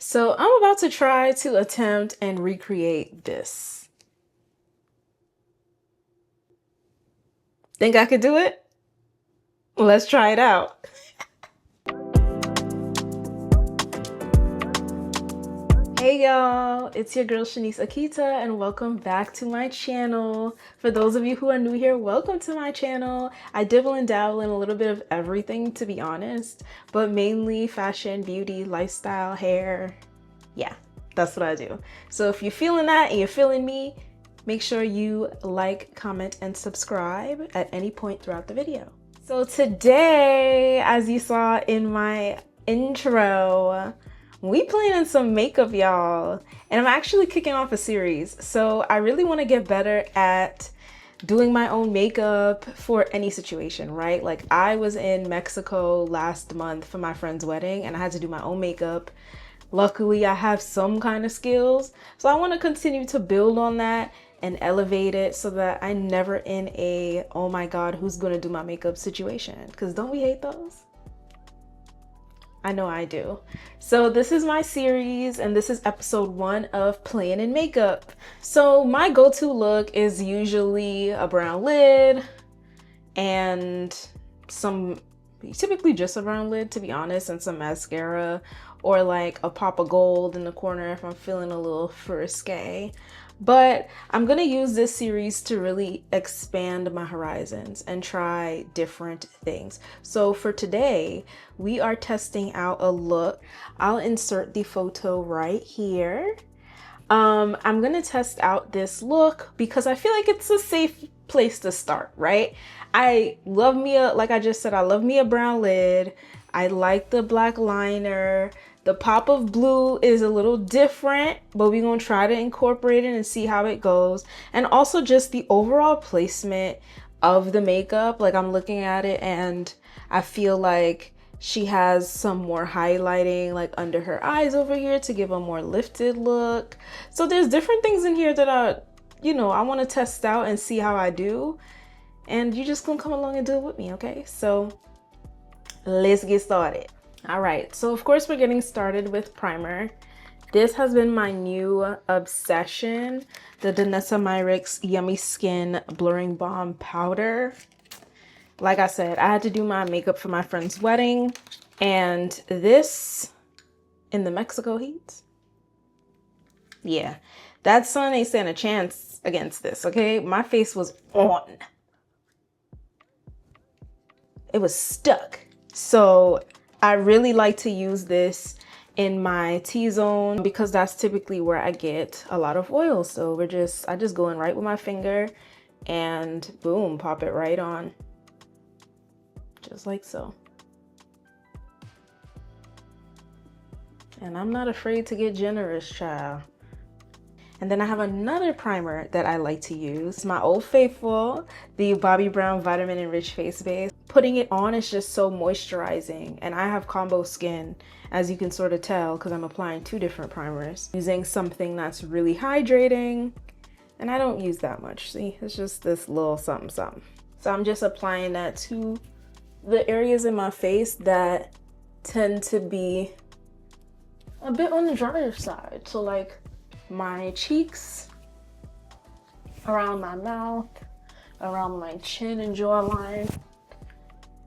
So I'm about to try to attempt and recreate this. Think I could do it? Let's try it out. Hey y'all, it's your girl Shanice Akita and welcome back to my channel. For those of you who are new here, welcome to my channel. I dibble and dabble in a little bit of everything, to be honest, but mainly fashion, beauty, lifestyle, hair. Yeah, that's what I do. So if you're feeling that and you're feeling me, make sure you like, comment, and subscribe at any point throughout the video. So today, as you saw in my intro, we planning some makeup, y'all. And I'm actually kicking off a series. So I really want to get better at doing my own makeup for any situation, right? Like I was in Mexico last month for my friend's wedding and I had to do my own makeup. Luckily, I have some kind of skills. So I want to continue to build on that and elevate it so that I'm never in a, oh my God, who's going to do my makeup situation? Because don't we hate those? I know I do. So this is my series and this is episode 1 of Playing in Makeup. So my go-to look is usually a brown lid and typically just a brown lid, to be honest, and some mascara or like a pop of gold in the corner if I'm feeling a little frisky. But I'm gonna use this series to really expand my horizons and try different things. So for today, we are testing out a look. I'll insert the photo right here. I'm gonna test out this look because I feel like it's a safe place to start, right? I love me like I just said, I love me a brown lid. I like the black liner. The pop of blue is a little different, but we're gonna try to incorporate it and see how it goes. And also just the overall placement of the makeup. Like I'm looking at it and I feel like she has some more highlighting like under her eyes over here to give a more lifted look. So there's different things in here that I want to test out and see how I do. And you just gonna come along and do it with me, okay? So let's get started. All right, so of course we're getting started with primer. This has been my new obsession, the Danessa Myricks Yummy Skin Blurring Balm Powder. Like I said, I had to do my makeup for my friend's wedding, and this in the Mexico heat, yeah, that sun ain't stand a chance against this, okay? My face was on. It was stuck. So I really like to use this in my T-zone because that's typically where I get a lot of oil. So I just go in right with my finger and boom, pop it right on. Just like so. And I'm not afraid to get generous, child. And then I have another primer that I like to use. My Old Faithful, the Bobbi Brown Vitamin Enriched Face Base. Putting it on is just so moisturizing. And I have combo skin, as you can sort of tell, because I'm applying 2 different primers. Using something that's really hydrating. And I don't use that much, see? It's just this little something something. So I'm just applying that to the areas in my face that tend to be a bit on the drier side. So like my cheeks, around my mouth, around my chin and jawline,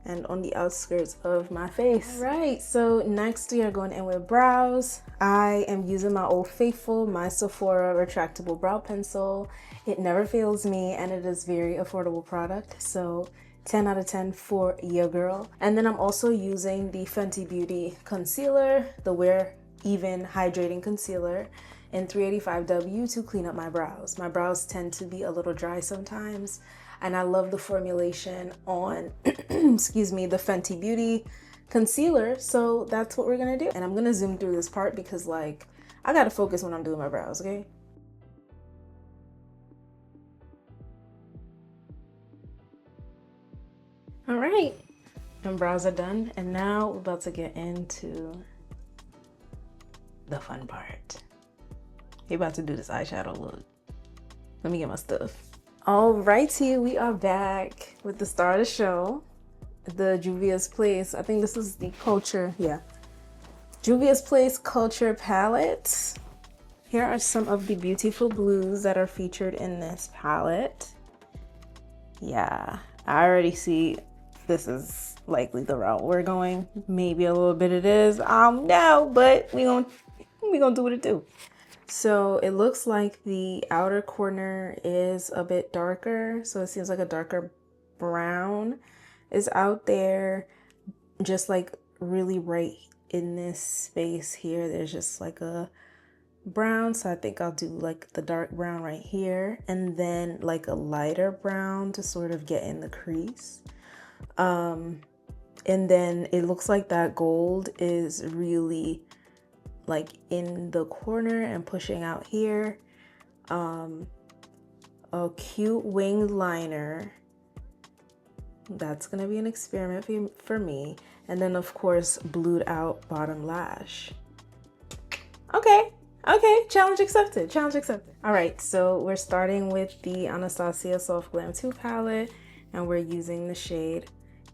and on the outskirts of my face. All right, so next we are going in with brows. I am using my Old Faithful, my Sephora retractable brow pencil. It never fails me and it is very affordable product. So 10 out of 10 for your girl. And then I'm also using the Fenty Beauty concealer, the Wear Even Hydrating Concealer in 385W to clean up my brows. My brows tend to be a little dry sometimes, and I love the formulation on, excuse me, the Fenty Beauty concealer. So that's what we're gonna do. And I'm gonna zoom through this part because like, I gotta focus when I'm doing my brows, okay? All right, and brows are done. And now we're about to get into the fun part. We're about to do this eyeshadow look. Let me get my stuff. Alrighty, we are back with the star of the show, the Juvia's Place. I think this is the Culture, yeah. Juvia's Place Culture Palette. Here are some of the beautiful blues that are featured in this palette. Yeah, I already see this is likely the route we're going. Maybe a little bit it is. No, but we gonna do what it do. So it looks like the outer corner is a bit darker. So it seems like a darker brown is out there, just like really right in this space here. There's just like a brown, so I think I'll do like the dark brown right here, and then like a lighter brown to sort of get in the crease. And then it looks like that gold is really like in the corner and pushing out here. A cute winged liner. That's gonna be an experiment for me. And then of course, blued out bottom lash. Okay, challenge accepted, challenge accepted. All right, so we're starting with the Anastasia Soft Glam 2 palette, and we're using the shade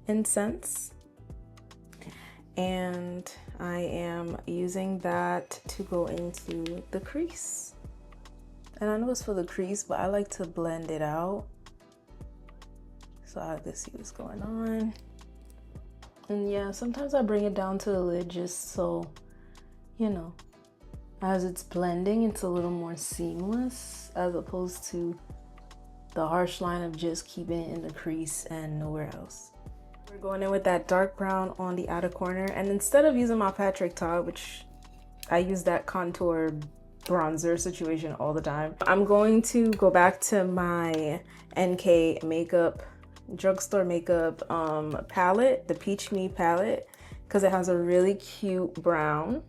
Incense. And I am using that to go into the crease. And I know it's for the crease, but I like to blend it out so I can see what's going on. And yeah, sometimes I bring it down to the lid just so, you know, as it's blending, it's a little more seamless as opposed to the harsh line of just keeping it in the crease and nowhere else. We're going in with that dark brown on the outer corner, and instead of using my Patrick Ta, which I use that contour bronzer situation all the time, I'm going to go back to my NK makeup, drugstore makeup palette, the Peach Me palette, because it has a really cute brown.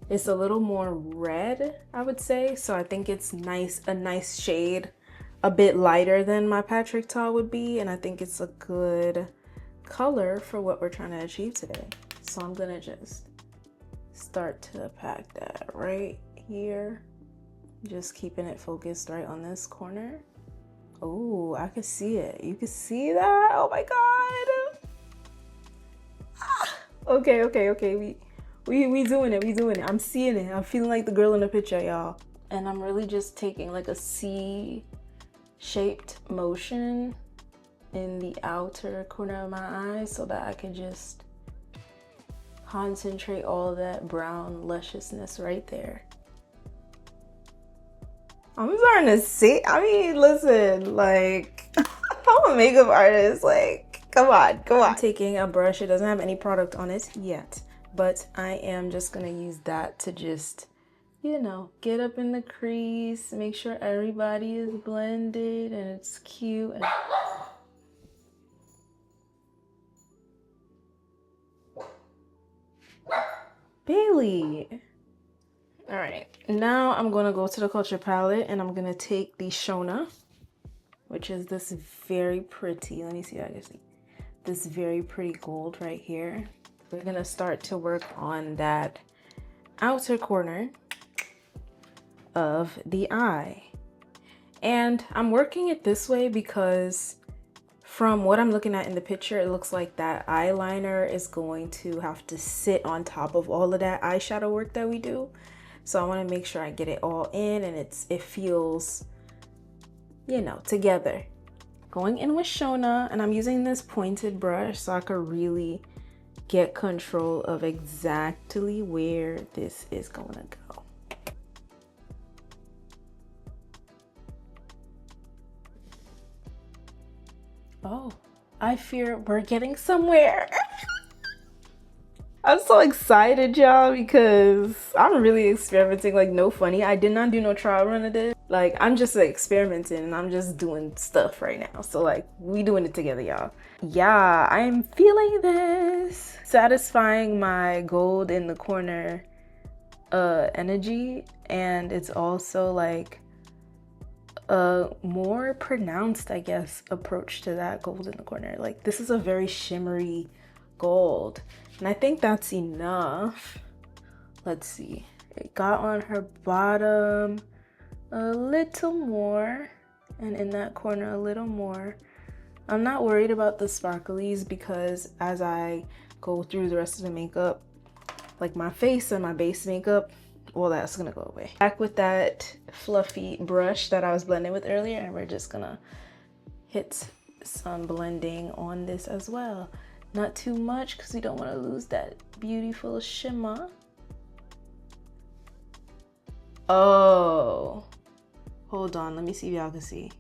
It's a little more red, I would say, so I think it's nice, a nice shade, a bit lighter than my Patrick Ta would be, and I think it's a good color for what we're trying to achieve today. So I'm gonna just start to pack that right here, just keeping it focused right on this corner. Oh, I can see it. You can see that? Oh my god. Okay, we doing it. I'm seeing it. I'm feeling like the girl in the picture, y'all. And I'm really just taking like a C-shaped motion in the outer corner of my eye so that I can just concentrate all that brown lusciousness right there. I'm starting to see, I mean, listen, like, I'm a makeup artist, like, come on. I'm taking a brush, it doesn't have any product on it yet, but I am just gonna use that to just, you know, get up in the crease, make sure everybody is blended and it's cute. Bailey. All right, now I'm gonna go to the Culture palette and I'm gonna take the Shona, which is this very pretty, let me see if I can see, this very pretty gold right here. We're gonna start to work on that outer corner of the eye. And I'm working it this way because from what I'm looking at in the picture, it looks like that eyeliner is going to have to sit on top of all of that eyeshadow work that we do. So I want to make sure I get it all in and it feels, you know, together. Going in with Shona, and I'm using this pointed brush so I could really get control of exactly where this is going to go. Oh, I fear we're getting somewhere. I'm so excited, y'all, because I'm really experimenting, like, no funny. I did not do no trial run of this. Like, I'm just like experimenting and I'm just doing stuff right now. So like, we doing it together, y'all. Yeah, I'm feeling this. Satisfying my gold in the corner energy, and it's also like a more pronounced, I guess, approach to that gold in the corner. Like, this is a very shimmery gold, and I think that's enough. Let's see, it got on her bottom a little more, and in that corner a little more. I'm not worried about the sparklies because as I go through the rest of the makeup, like my face and my base makeup, all that's gonna go away. Back with that fluffy brush that I was blending with earlier, and we're just gonna hit some blending on this as well. Not too much because we don't want to lose that beautiful shimmer. Oh, hold on, let me see if y'all can see.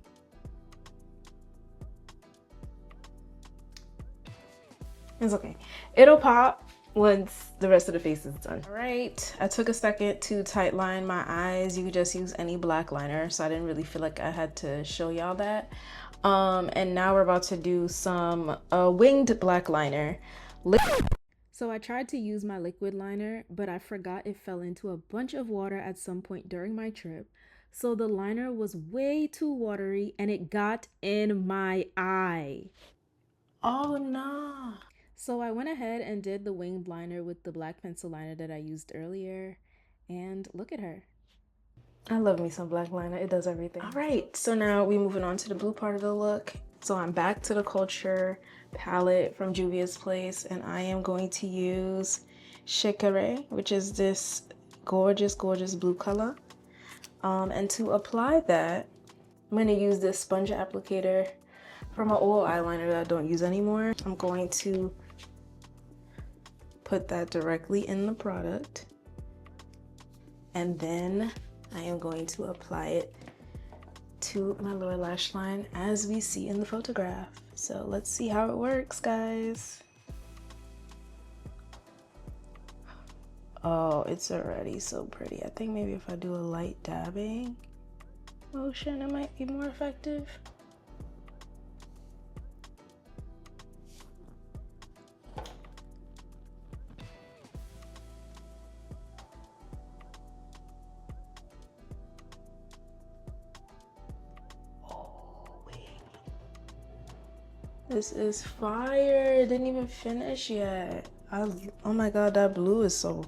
It's okay, it'll pop once the rest of the face is done. All right, I took a second to tight line my eyes. You could just use any black liner, so I didn't really feel like I had to show y'all that. And now we're about to do some winged black liner. So I tried to use my liquid liner, but I forgot it fell into a bunch of water at some point during my trip. So the liner was way too watery and it got in my eye. Oh no. So I went ahead and did the winged liner with the black pencil liner that I used earlier. And look at her. I love me some black liner. It does everything. All right, so now we're moving on to the blue part of the look. So I'm back to the Culture palette from Juvia's Place, and I am going to use Shikare, which is this gorgeous, gorgeous blue color. And to apply that, I'm going to use this sponge applicator from my old eyeliner that I don't use anymore. I'm going to put that directly in the product, and then I am going to apply it to my lower lash line as we see in the photograph. So let's see how it works, guys. Oh, it's already so pretty. I think maybe if I do a light dabbing motion, it might be more effective. This is fire. It didn't even finish yet. Oh my god, that blue is so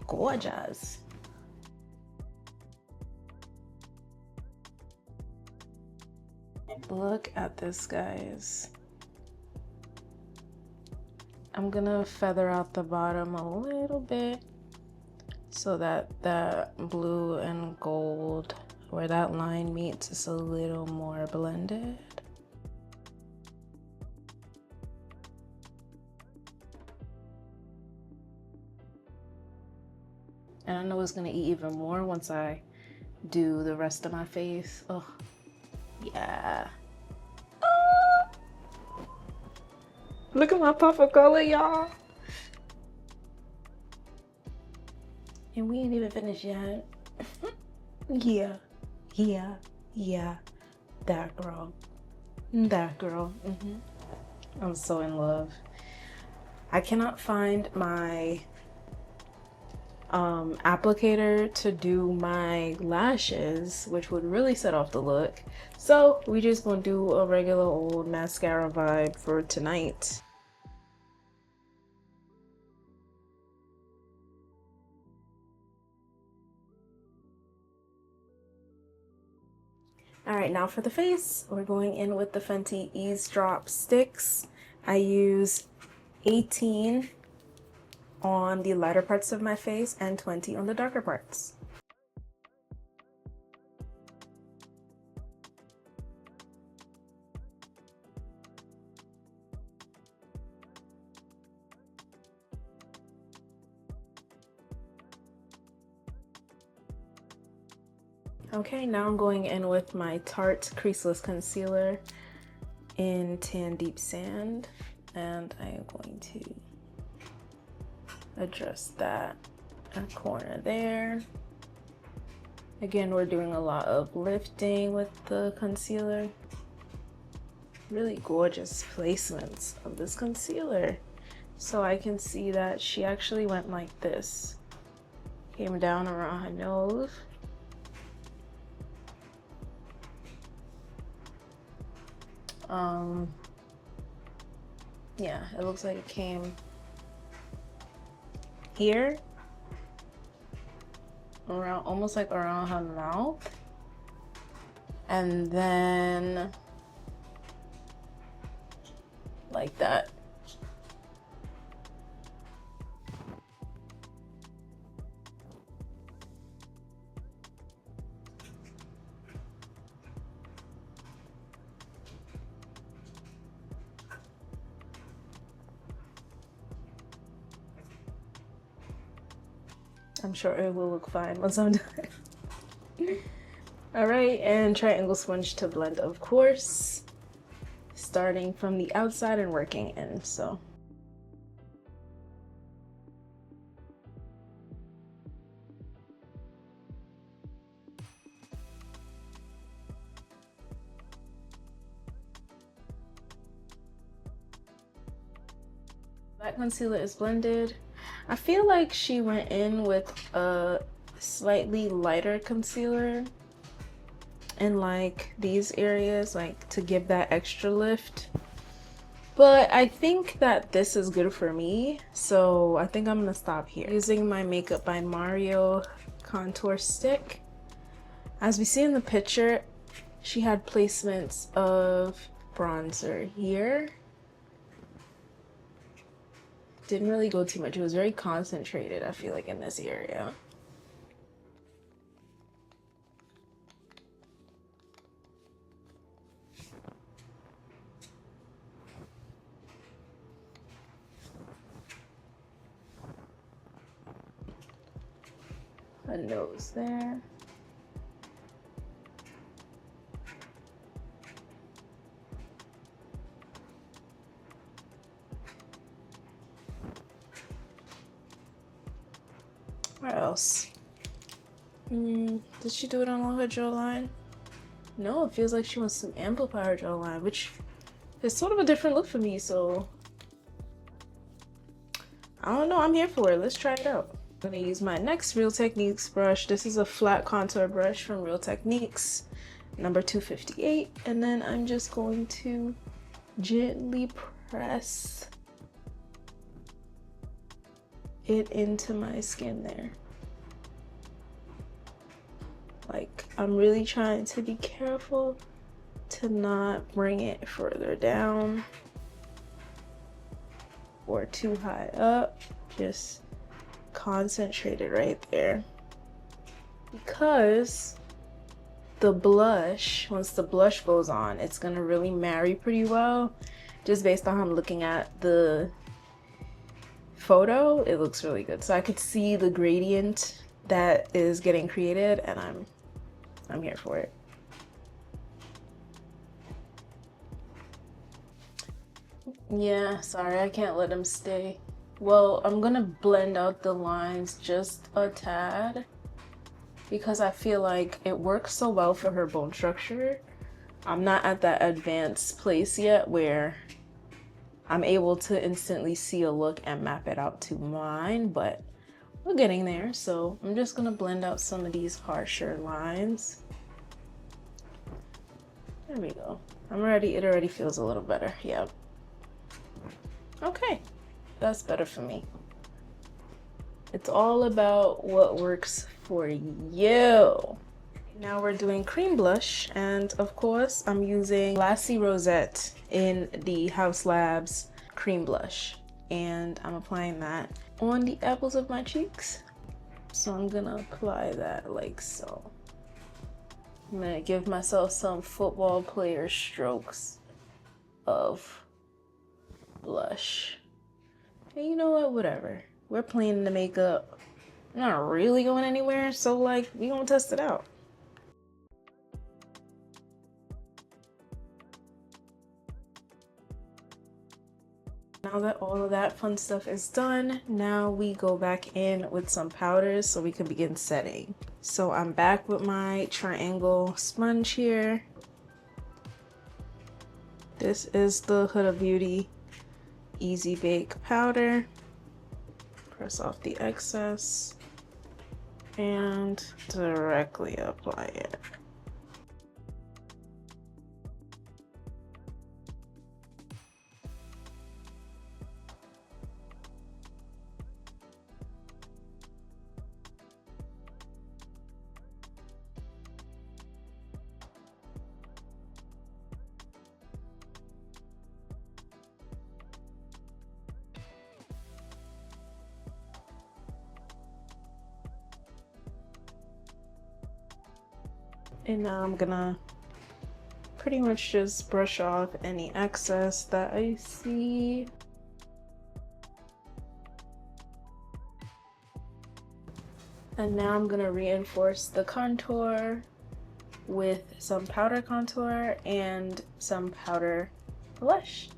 gorgeous. Look at this, guys. I'm gonna feather out the bottom a little bit so that that blue and gold, where that line meets, is a little more blended. And I know it's gonna eat even more once I do the rest of my face. Oh, yeah. Oh. Look at my pop of color, y'all. And we ain't even finished yet. Yeah. That girl. I'm so in love. I cannot find my applicator to do my lashes, which would really set off the look. So we just gonna do a regular old mascara vibe for tonight. All right, now for the face, we're going in with the Fenty Ease Drop Sticks. I use 18 on the lighter parts of my face and 20 on the darker parts. Okay, now I'm going in with my Tarte Creaseless Concealer in Tan Deep Sand, and I am going to adjust that corner there. Again, we're doing a lot of lifting with the concealer. Really gorgeous placements of this concealer. So I can see that she actually went like this. Came down around her nose. Yeah, it looks like it came here, around, almost like around her mouth, and then like that. I'm sure it will look fine once I'm done. Alright, and triangle sponge to blend, of course. Starting from the outside and working in, so. Black concealer is blended. I feel like she went in with a slightly lighter concealer in like these areas, like to give that extra lift. But I think that this is good for me, so I think I'm gonna stop here. Using my Makeup by Mario contour stick. As we see in the picture, she had placements of bronzer here. Didn't really go too much. It was very concentrated, I feel like, in this area. A nose there. Where else? Did she do it on all her jawline? No, it feels like she wants to amplify her jawline, which is sort of a different look for me, so I don't know, I'm here for it. Let's try it out. I'm gonna use my next Real Techniques brush. This is a flat contour brush from Real Techniques, number 258. And then I'm just going to gently press it into my skin there. Like, I'm really trying to be careful to not bring it further down or too high up. Just concentrate it right there, because the blush, once the blush goes on, it's gonna really marry pretty well. Just based on how I'm looking at the photo, it looks really good. So I could see the gradient that is getting created, and I'm here for it. Yeah, sorry, I can't let them stay. Well, I'm gonna blend out the lines just a tad because I feel like it works so well for her bone structure. I'm not at that advanced place yet where I'm able to instantly see a look and map it out to mine, but we're getting there. So I'm just gonna blend out some of these harsher lines. There we go. I'm ready. It already feels a little better. Yep. Okay, that's better for me. It's all about what works for you. Now we're doing cream blush, and of course I'm using Glassy Rosette in the House Labs cream blush, and I'm applying that on the apples of my cheeks. So I'm gonna apply that like so. I'm gonna give myself some football player strokes of blush. And you know what, whatever. We're playing the makeup. I'm not really going anywhere, so like, we gonna test it out. Now that all of that fun stuff is done, now we go back in with some powders so we can begin setting. So I'm back with my triangle sponge here. This is the Huda Beauty Easy Bake powder. Press off the excess and directly apply it. And now I'm gonna pretty much just brush off any excess that I see. And now I'm gonna reinforce the contour with some powder contour and some powder blush.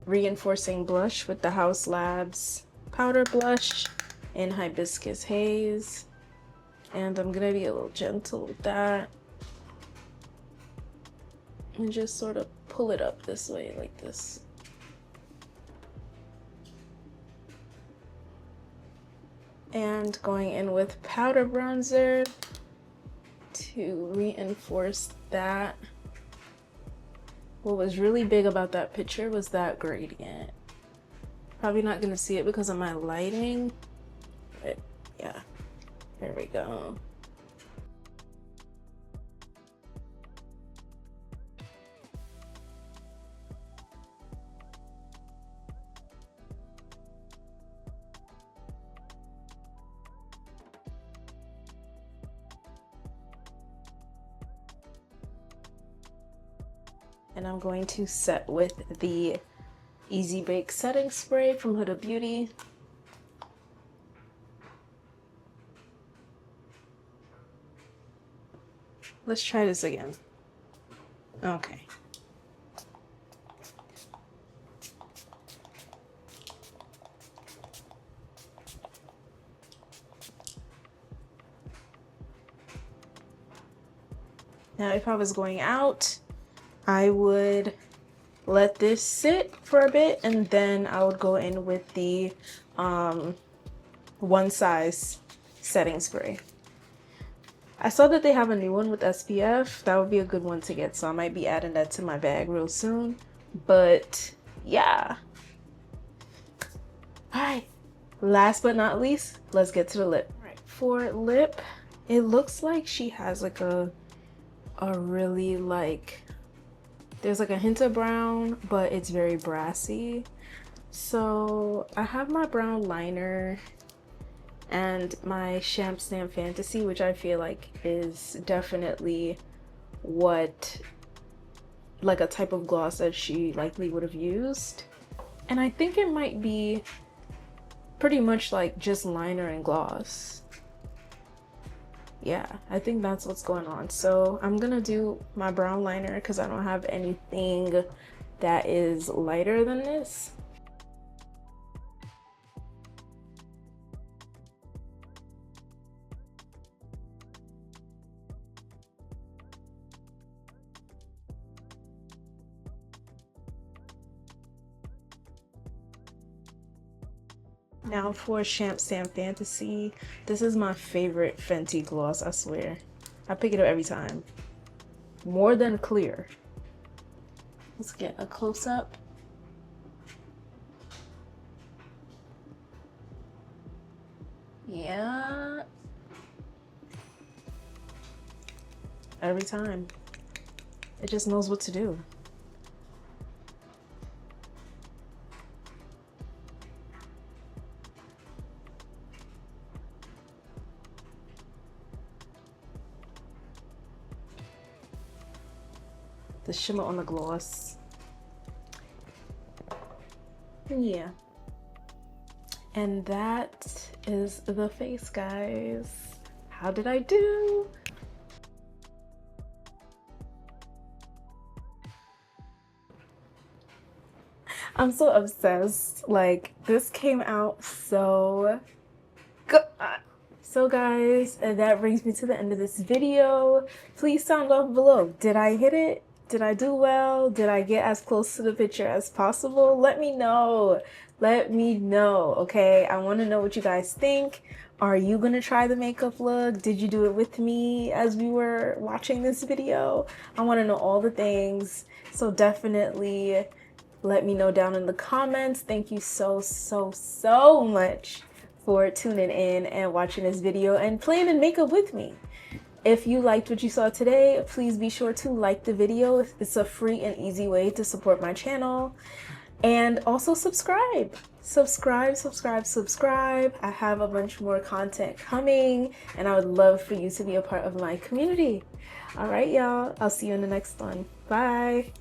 Reinforcing blush with the House Labs powder blush in Hibiscus Haze. And I'm gonna be a little gentle with that. And just sort of pull it up this way, like this. And going in with powder bronzer to reinforce that. What was really big about that picture was that gradient. Probably not gonna see it because of my lighting, but yeah, there we go. And I'm going to set with the Easy Bake Setting Spray from Huda Beauty. Let's try this again. Okay. Now, if I was going out, I would let this sit for a bit and then I would go in with the One Size setting spray. I saw that they have a new one with SPF. That would be a good one to get, so I might be adding that to my bag real soon. But yeah. All right, last but not least, let's get to the lip. All right, for lip, it looks like she has like a really like, there's like a hint of brown, but it's very brassy. So I have my brown liner and my Champ Stamp Fantasy, which I feel like is definitely what, like a type of gloss that she likely would have used. And I think it might be pretty much like just liner and gloss. Yeah, I think that's what's going on. So I'm gonna do my brown liner because I don't have anything that is lighter than this. Now for Champ Stamp Fantasy, this is my favorite Fenty gloss, I swear. I pick it up every time. More than clear. Let's get a close-up. Yeah. Every time. It just knows what to do. The shimmer on the gloss. Yeah. And that is the face, guys. How did I do? I'm so obsessed. Like, this came out so good. So guys, and that brings me to the end of this video. Please sound off below. Did I hit it? Did I do well? Did I get as close to the picture as possible? Let me know. Let me know, okay? I want to know what you guys think. Are you going to try the makeup look? Did you do it with me as we were watching this video? I want to know all the things. So definitely let me know down in the comments. Thank you so much for tuning in and watching this video and planning makeup with me. If you liked what you saw today, please be sure to like the video. It's a free and easy way to support my channel. And also subscribe. Subscribe. I have a bunch more content coming and I would love for you to be a part of my community. All right, y'all. I'll see you in the next one. Bye.